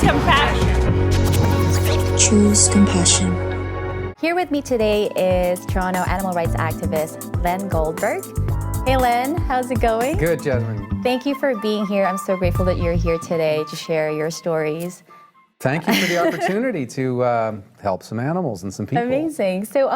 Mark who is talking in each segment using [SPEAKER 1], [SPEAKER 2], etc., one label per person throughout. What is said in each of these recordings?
[SPEAKER 1] compassion.
[SPEAKER 2] Choose compassion.
[SPEAKER 3] Here with me today is Toronto animal rights activist Len Goldberg. Hey Len, how's it going?
[SPEAKER 4] Good, Jasmine.
[SPEAKER 3] Thank you for being here. I'm so grateful that you're here today to share your stories.
[SPEAKER 4] Thank you for the opportunity to help some animals and some people.
[SPEAKER 3] Amazing. So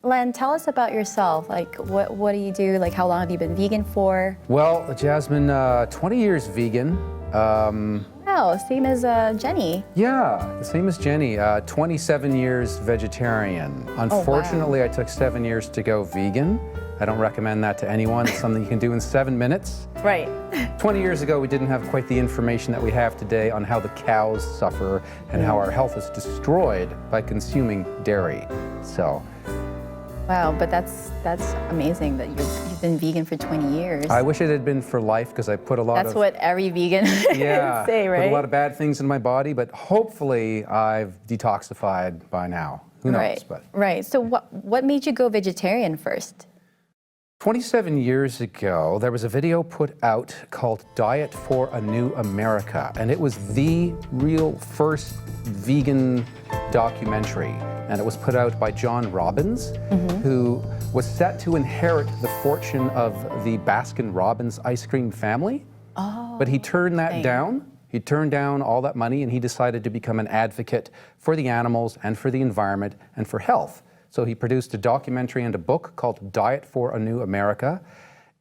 [SPEAKER 3] Len, tell us about yourself. Like, what do you do? Like, how long have you been vegan for?
[SPEAKER 4] Well, Jasmine, 20 years vegan.
[SPEAKER 3] Wow, same as Jenny.
[SPEAKER 4] Yeah, the same as Jenny. 27 years vegetarian. Unfortunately, I took 7 years to go vegan. I don't recommend that to anyone. It's something you can do in 7 minutes.
[SPEAKER 3] Right.
[SPEAKER 4] 20 years ago, we didn't have quite the information that we have today on how the cows suffer and how our health is destroyed by consuming dairy. So.
[SPEAKER 3] Wow, but that's amazing that you've been vegan for 20 years.
[SPEAKER 4] I wish it had been for life because I put a lot
[SPEAKER 3] That's what every vegan say, right?
[SPEAKER 4] Put a lot of bad things in my body, but hopefully I've detoxified by now. Who knows?
[SPEAKER 3] Right.
[SPEAKER 4] But
[SPEAKER 3] right. So what made you go vegetarian first?
[SPEAKER 4] 27 years ago, there was a video put out called Diet for a New America, and it was the real first vegan documentary. And it was put out by John Robbins, who was set to inherit the fortune of the Baskin-Robbins ice cream family. Oh, but he turned that down. He turned down all that money and he decided to become an advocate for the animals and for the environment and for health. So he produced a documentary and a book called Diet for a New America.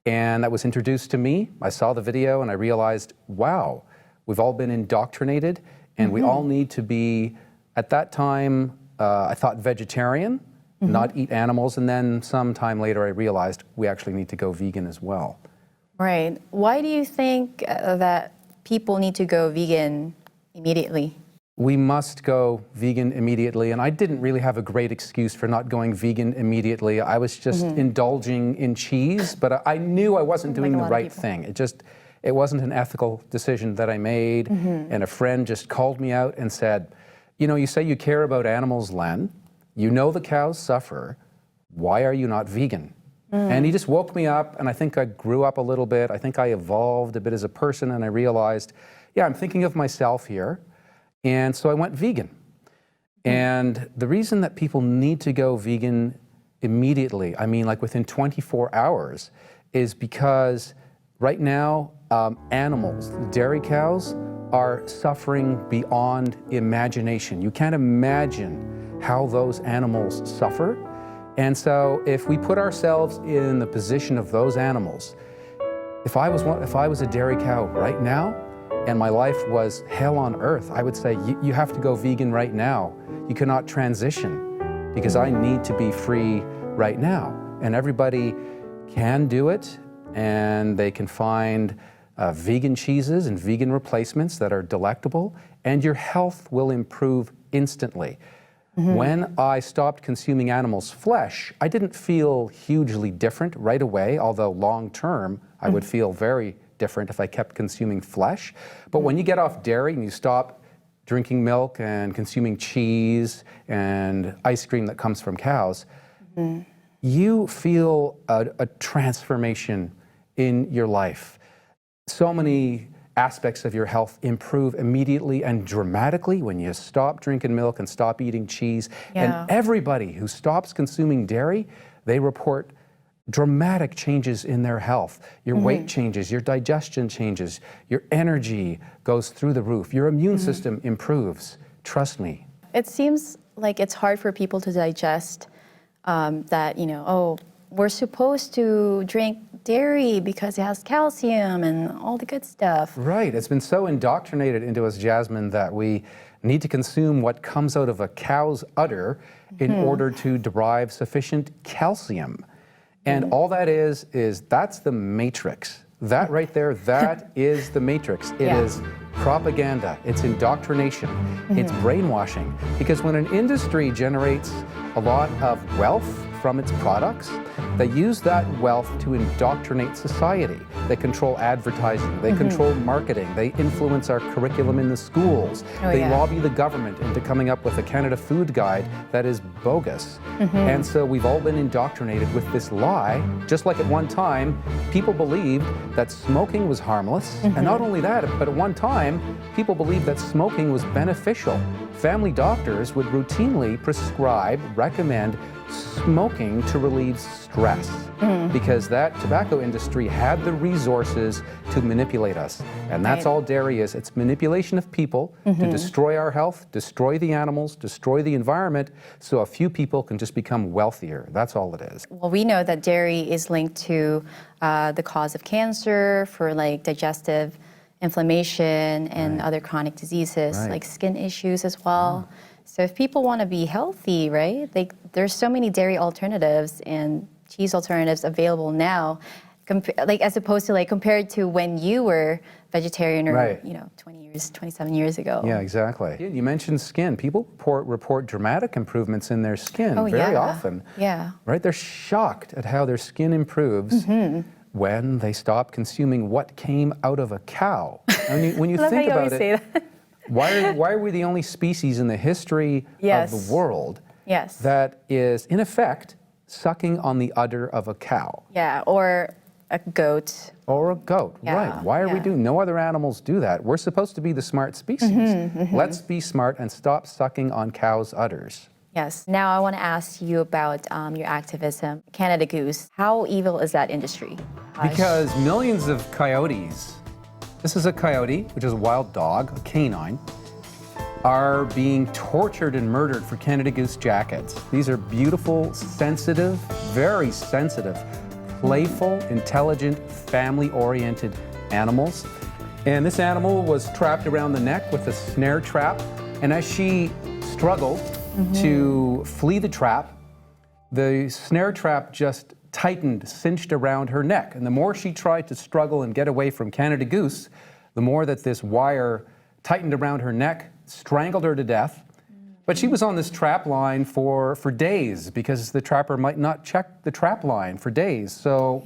[SPEAKER 4] And that was introduced to me. I saw the video and I realized, wow, we've all been indoctrinated and we all need to be, at that time, I thought vegetarian, not eat animals, and then some time later I realized we actually need to go vegan as well.
[SPEAKER 3] Right. Why do you think that people need to go vegan immediately?
[SPEAKER 4] We must go vegan immediately, and I didn't really have a great excuse for not going vegan immediately. I was just indulging in cheese, but I knew I wasn't doing the right thing. It wasn't an ethical decision that I made, and a friend just called me out and said, you know, you say you care about animals, Len. You know the cows suffer. Why are you not vegan? And he just woke me up, and I think I grew up a little bit. I think I evolved a bit as a person, and I realized, yeah, I'm thinking of myself here. And so I went vegan. And the reason that people need to go vegan immediately, I mean like within 24 hours, is because right now, animals, dairy cows, are suffering beyond imagination. You can't imagine how those animals suffer. And so if we put ourselves in the position of those animals, if I was a dairy cow right now and my life was hell on earth, I would say, you have to go vegan right now. You cannot transition because I need to be free right now. And everybody can do it, and they can find vegan cheeses and vegan replacements that are delectable, and your health will improve instantly. When I stopped consuming animals' flesh, I didn't feel hugely different right away, although long term, I would feel very different if I kept consuming flesh. But when you get off dairy and you stop drinking milk and consuming cheese and ice cream that comes from cows, you feel a transformation in your life. So many aspects of your health improve immediately and dramatically when you stop drinking milk and stop eating cheese. And everybody who stops consuming dairy, they report dramatic changes in their health. Your weight changes, your digestion changes, your energy goes through the roof, your immune system improves. Trust me.
[SPEAKER 3] It seems like it's hard for people to digest that, you know, oh, we're supposed to drink dairy because it has calcium and all the good stuff.
[SPEAKER 4] Right. It's been so indoctrinated into us, Jasmine, that we need to consume what comes out of a cow's udder in order to derive sufficient calcium. And all that is that's the matrix. That right there, that is the matrix. It is propaganda, it's indoctrination, it's brainwashing. Because when an industry generates a lot of wealth from its products. They use that wealth to indoctrinate society. They control advertising, they control marketing, they influence our curriculum in the schools. They lobby the government into coming up with a Canada food guide that is bogus. And so we've all been indoctrinated with this lie, just like at one time, people believed that smoking was harmless. And not only that, but at one time, people believed that smoking was beneficial. Family doctors would routinely prescribe, recommend smoking to relieve stress because that tobacco industry had the resources to manipulate us. And that's all dairy is. It's manipulation of people to destroy our health, destroy the animals, destroy the environment, so a few people can just become wealthier. That's all it is.
[SPEAKER 3] Well, we know that dairy is linked to the cause of cancer, for like digestive inflammation and other chronic diseases, like skin issues as well. So if people want to be healthy, right, there's so many dairy alternatives and cheese alternatives available now, like as opposed to like compared to when you were vegetarian or 27 years ago.
[SPEAKER 4] Yeah, exactly. You mentioned skin. People report dramatic improvements in their skin very often.
[SPEAKER 3] Yeah.
[SPEAKER 4] Right? They're shocked at how their skin improves when they stop consuming what came out of a cow. When you think about it, why are we the only species in the history of the world that is, in effect, sucking on the udder of a cow?
[SPEAKER 3] Yeah, or a goat.
[SPEAKER 4] Or a goat, right. Why are we doing? No other animals do that. We're supposed to be the smart species. Let's be smart and stop sucking on cows' udders.
[SPEAKER 3] Yes. Now I want to ask you about your activism, Canada Goose. How evil is that industry?
[SPEAKER 4] Because millions of coyotes, this is a coyote, which is a wild dog, a canine, are being tortured and murdered for Canada Goose jackets. These are beautiful, sensitive, very sensitive, playful, intelligent, family-oriented animals. And this animal was trapped around the neck with a snare trap. And as she struggled to flee the trap, the snare trap just tightened, cinched around her neck. And the more she tried to struggle and get away from Canada Goose, the more that this wire tightened around her neck, strangled her to death. But she was on this trap line for days because the trapper might not check the trap line for days. So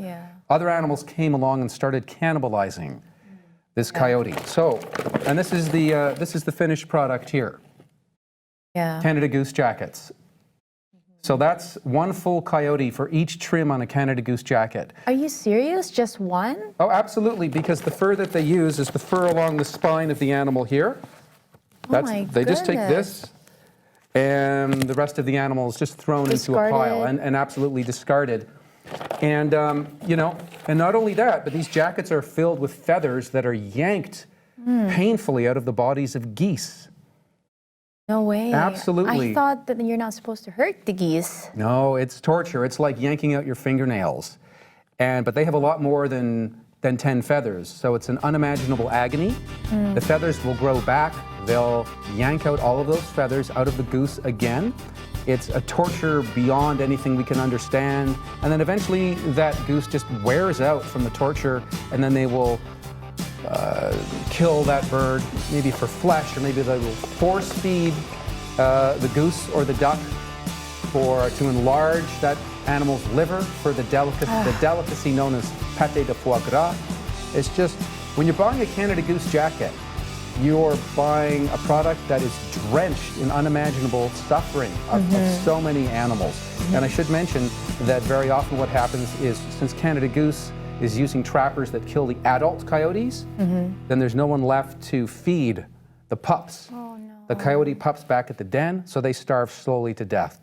[SPEAKER 4] other animals came along and started cannibalizing this coyote. So, and this is the finished product here. Canada Goose jackets. So that's one full coyote for each trim on a Canada Goose jacket.
[SPEAKER 3] Are you serious? Just one?
[SPEAKER 4] Oh, absolutely, because the fur that they use is the fur along the spine of the animal here. They just take this, and the rest of the animal is just thrown into a pile and absolutely discarded. And, you know, and not only that, but these jackets are filled with feathers that are yanked painfully out of the bodies of geese.
[SPEAKER 3] No way.
[SPEAKER 4] Absolutely.
[SPEAKER 3] I thought that you're not supposed to hurt the geese.
[SPEAKER 4] No, it's torture. It's like yanking out your fingernails. But they have a lot more than 10 feathers, so it's an unimaginable agony. The feathers will grow back. They'll yank out all of those feathers out of the goose again. It's a torture beyond anything we can understand. And then eventually that goose just wears out from the torture, and then they will kill that bird, maybe for flesh, or maybe they will force feed the goose or the duck to enlarge that animal's liver for the delicacy known as pâté de foie gras. It's just, when you're buying a Canada Goose jacket, you're buying a product that is drenched in unimaginable suffering of so many animals. And I should mention that very often what happens is, since Canada Goose is using trappers that kill the adult coyotes, then there's no one left to feed the pups. The coyote pups back at the den, so they starve slowly to death.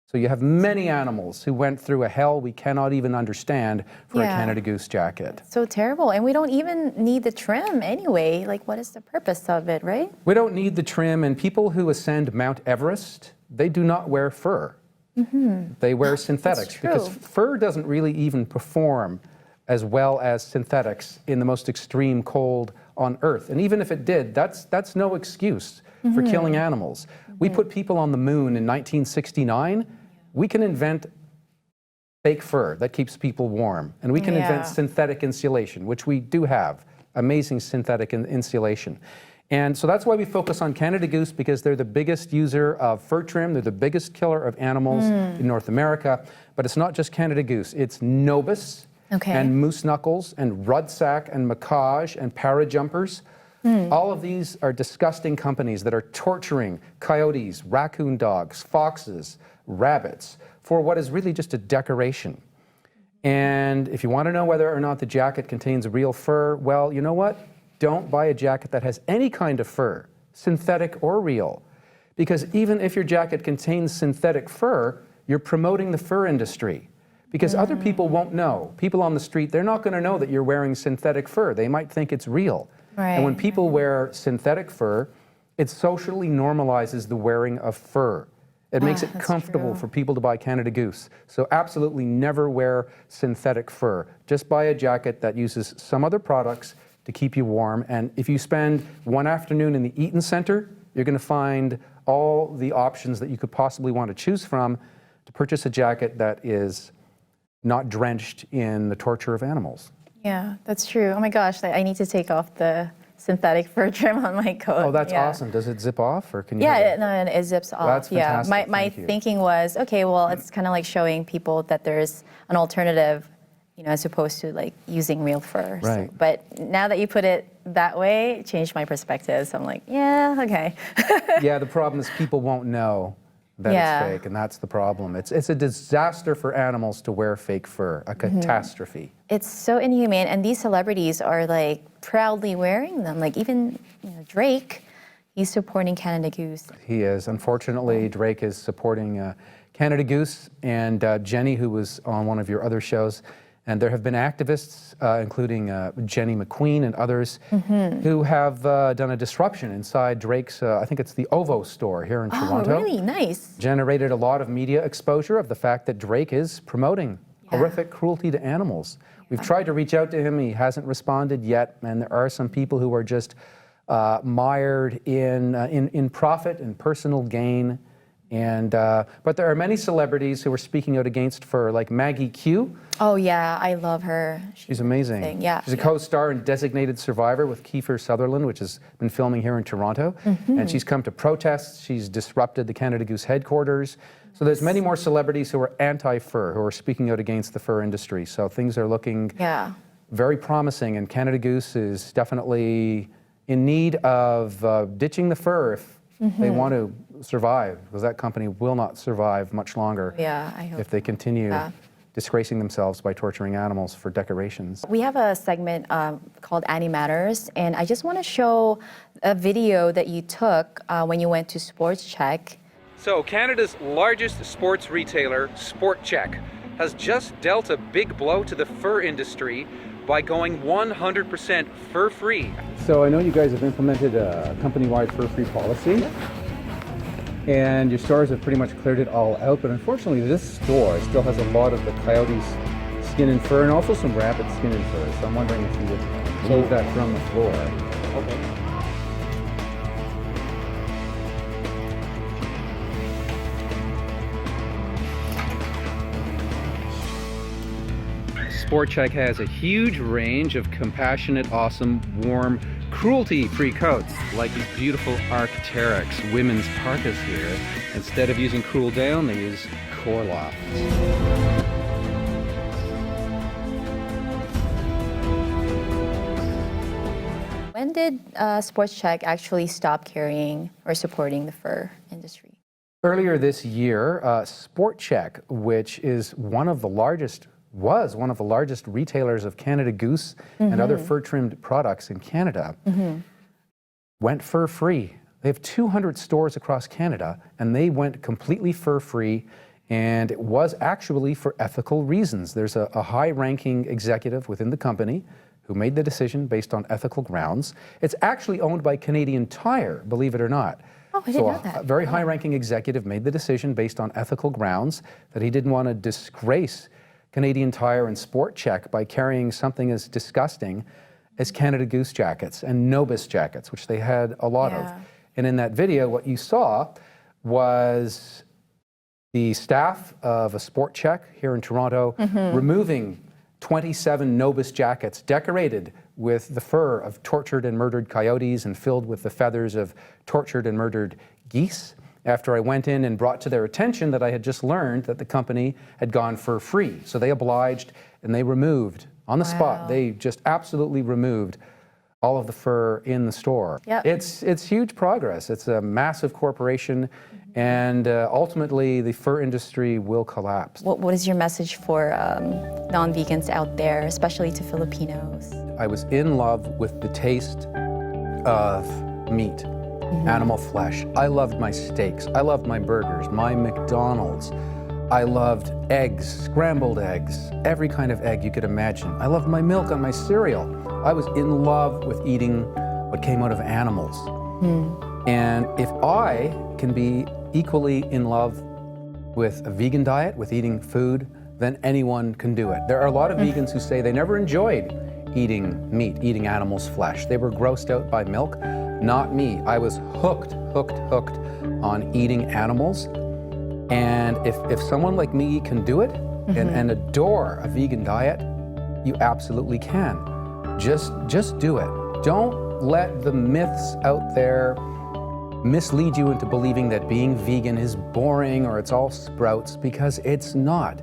[SPEAKER 4] So you have many animals who went through a hell we cannot even understand for a Canada Goose jacket.
[SPEAKER 3] So terrible. And we don't even need the trim anyway. Like, what is the purpose of it, right?
[SPEAKER 4] We don't need the trim, and people who ascend Mount Everest, they do not wear fur. They wear synthetics because fur doesn't really even perform as well as synthetics in the most extreme cold on Earth. And even if it did, that's no excuse for killing animals. We put people on the moon in 1969. We can invent fake fur that keeps people warm. And we can invent synthetic insulation, which we do have, amazing synthetic insulation. And so that's why we focus on Canada Goose, because they're the biggest user of fur trim. They're the biggest killer of animals in North America. But it's not just Canada Goose. It's Nobis and Moose Knuckles and Rudsack and Macage and Parajumpers. All of these are disgusting companies that are torturing coyotes, raccoon dogs, foxes, rabbits for what is really just a decoration. And if you want to know whether or not the jacket contains real fur, well, you know what? Don't buy a jacket that has any kind of fur, synthetic or real. Because even if your jacket contains synthetic fur, you're promoting the fur industry. Because other people won't know. People on the street, they're not going to know that you're wearing synthetic fur. They might think it's real. And when people wear synthetic fur, it socially normalizes the wearing of fur. It makes it comfortable for people to buy Canada Goose. So absolutely never wear synthetic fur. Just buy a jacket that uses some other products to keep you warm. And if you spend one afternoon in the Eaton Centre, you're going to find all the options that you could possibly want to choose from to purchase a jacket that is not drenched in the torture of animals.
[SPEAKER 3] Yeah, that's true. Oh my gosh, I need to take off the synthetic fur trim on my coat.
[SPEAKER 4] Oh, that's awesome. Does it zip off, or can you?
[SPEAKER 3] Yeah, it zips off.
[SPEAKER 4] That's fantastic.
[SPEAKER 3] My thinking was, okay, well, it's kind of like showing people that there's an alternative, you know, as opposed to like using real fur.
[SPEAKER 4] Right.
[SPEAKER 3] So, but now that you put it that way, it changed my perspective. So I'm like, yeah, okay.
[SPEAKER 4] Yeah, the problem is people won't know that it's fake, and that's the problem. It's a disaster for animals to wear fake fur, a catastrophe.
[SPEAKER 3] It's so inhumane, and these celebrities are like proudly wearing them. Like even Drake, he's supporting Canada Goose.
[SPEAKER 4] He is. Unfortunately, Drake is supporting Canada Goose, and Jenny, who was on one of your other shows. And there have been activists, including Jenny McQueen and others, who have done a disruption inside Drake's, I think it's the OVO store here in Toronto.
[SPEAKER 3] Oh, really? Nice.
[SPEAKER 4] Generated a lot of media exposure of the fact that Drake is promoting horrific cruelty to animals. We've tried to reach out to him. He hasn't responded yet. And there are some people who are just mired in profit and personal gain. And but there are many celebrities who are speaking out against fur, like Maggie Q.
[SPEAKER 3] Oh yeah, I love her.
[SPEAKER 4] She's amazing.
[SPEAKER 3] Yeah,
[SPEAKER 4] she's a co-star in Designated Survivor with Kiefer Sutherland, which has been filming here in Toronto. And she's come to protests. She's disrupted the Canada Goose headquarters. So there's many more celebrities who are anti-fur, who are speaking out against the fur industry. So things are looking very promising, and Canada Goose is definitely in need of ditching the fur if they want to survive, because that company will not survive much longer
[SPEAKER 3] I hope
[SPEAKER 4] if they continue disgracing themselves by torturing animals for decorations.
[SPEAKER 3] We have a segment called Annie Matters, and I just want to show a video that you took when you went to Sports Check.
[SPEAKER 1] So Canada's largest sports retailer, Sport Check, has just dealt a big blow to the fur industry by going 100% fur-free.
[SPEAKER 4] So I know you guys have implemented a company-wide fur-free policy, and your stores have pretty much cleared it all out, but unfortunately this store still has a lot of the coyote's skin and fur, and also some rabbit skin and fur, so I'm wondering if you would remove that from the floor.
[SPEAKER 1] Okay. Sport Check has a huge range of compassionate, awesome, warm, cruelty-free coats, like these beautiful Arc'teryx women's parkas here. Instead of using Cool Down, they use Corloft.
[SPEAKER 3] When did Sports Check actually stop carrying or supporting the fur industry?
[SPEAKER 4] Earlier this year, Sport Check, which is was one of the largest retailers of Canada Goose and other fur-trimmed products in Canada, went fur-free. They have 200 stores across Canada, and they went completely fur-free, and it was actually for ethical reasons. There's a high-ranking executive within the company who made the decision based on ethical grounds. It's actually owned by Canadian Tire, believe it or not.
[SPEAKER 3] Oh, I didn't know that.
[SPEAKER 4] A very high-ranking executive made the decision based on ethical grounds that he didn't want to disgrace Canadian Tire and Sport Check by carrying something as disgusting as Canada Goose jackets and Nobis jackets, which they had a lot of. And in that video, what you saw was the staff of a Sport Check here in Toronto removing 27 Nobis jackets decorated with the fur of tortured and murdered coyotes and filled with the feathers of tortured and murdered geese. After I went in and brought to their attention that I had just learned that the company had gone fur-free. So they obliged and they removed, on the spot, they just absolutely removed all of the fur in the store.
[SPEAKER 3] Yep.
[SPEAKER 4] It's huge progress. It's a massive corporation, and ultimately the fur industry will collapse.
[SPEAKER 3] What is your message for non-vegans out there, especially to Filipinos?
[SPEAKER 4] I was in love with the taste of meat. Animal flesh. I loved my steaks. I loved my burgers, my McDonald's. I loved eggs, scrambled eggs, every kind of egg you could imagine. I loved my milk on my cereal. I was in love with eating what came out of animals. And if I can be equally in love with a vegan diet, with eating food, then anyone can do it. There are a lot of vegans who say they never enjoyed eating meat, eating animals' flesh. They were grossed out by milk. Not me. I was hooked on eating animals. And if someone like me can do it and adore a vegan diet, you absolutely can. Just do it. Don't let the myths out there mislead you into believing that being vegan is boring or it's all sprouts, because it's not.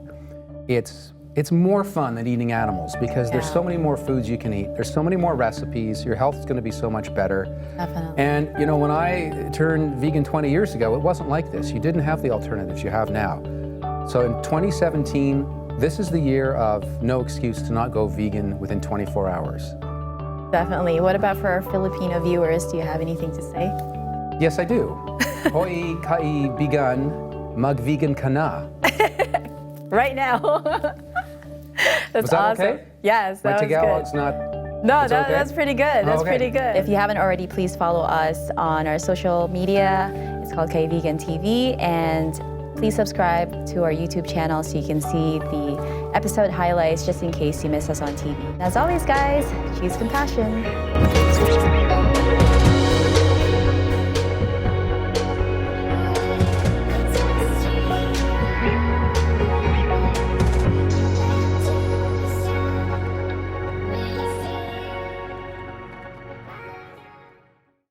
[SPEAKER 4] It's more fun than eating animals, because there's so many more foods you can eat. There's so many more recipes. Your health is going to be so much better.
[SPEAKER 3] Definitely.
[SPEAKER 4] And you know, when I turned vegan 20 years ago, it wasn't like this. You didn't have the alternatives you have now. So in 2017, this is the year of no excuse to not go vegan within 24 hours.
[SPEAKER 3] Definitely. What about for our Filipino viewers? Do you have anything to say?
[SPEAKER 4] Yes, I do. Hoy kaibigan, mag-vegan ka na.
[SPEAKER 3] Right now. That's
[SPEAKER 4] Was that
[SPEAKER 3] awesome.
[SPEAKER 4] okay?
[SPEAKER 3] Yes, that
[SPEAKER 4] My
[SPEAKER 3] was
[SPEAKER 4] Tagalog's
[SPEAKER 3] good.
[SPEAKER 4] not...
[SPEAKER 3] No,
[SPEAKER 4] it's okay?
[SPEAKER 3] that's pretty good. That's
[SPEAKER 4] okay.
[SPEAKER 3] pretty good. If you haven't already, please follow us on our social media. It's called Kaivegan TV, and please subscribe to our YouTube channel so you can see the episode highlights just in case you miss us on TV. As always, guys, choose compassion.